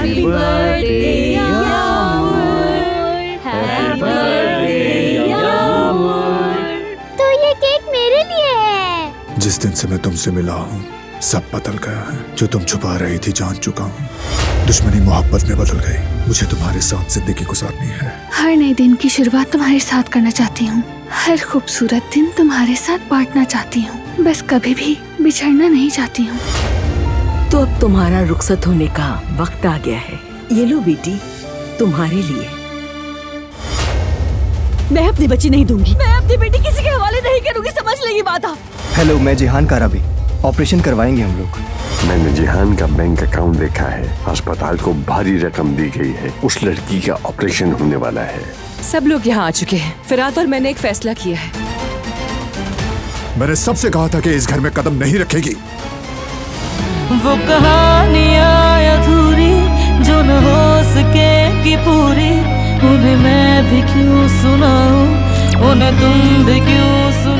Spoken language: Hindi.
Happy birthday, Yağmur. Happy birthday, Yağmur. तो ये केक मेरे लिए है। जिस दिन से मैं तुमसे मिला हूँ सब बदल गया है। जो तुम छुपा रही थी जान चुका हूँ। दुश्मनी मोहब्बत में बदल गई। मुझे तुम्हारे साथ जिंदगी गुजारनी है। हर नए दिन की शुरुआत तुम्हारे साथ करना चाहती हूँ। हर खूबसूरत दिन तुम्हारे साथ बांटना चाहती हूँ। बस कभी भी बिछड़ना नहीं चाहती हूँ। तो अब तुम्हारा रुखसत होने का वक्त आ गया है। ये लो बेटी, तुम्हारे लिए। मैं अपनी बच्ची नहीं दूंगी। मैं अपनी बेटी किसी के हवाले नहीं करूंगी, समझ लेगी बात आप। हेलो, मैं जिहान काराबी। ऑपरेशन करवाएंगे हम लोग। मैंने जिहान का बैंक अकाउंट देखा है। अस्पताल को भारी रकम दी गई है। उस लड़की का ऑपरेशन होने वाला है। सब लोग यहाँ आ चुके हैं। फिरात और मैंने एक फैसला किया है। मैंने सबसे कहा था कि इस घर में कदम नहीं रखेगी। वो कहानियाँ अधूरी जो न हो सकेगी पूरी, उन्हें मैं भी क्यों सुनाऊं, उन्हें तुम भी क्यों सुनाओ।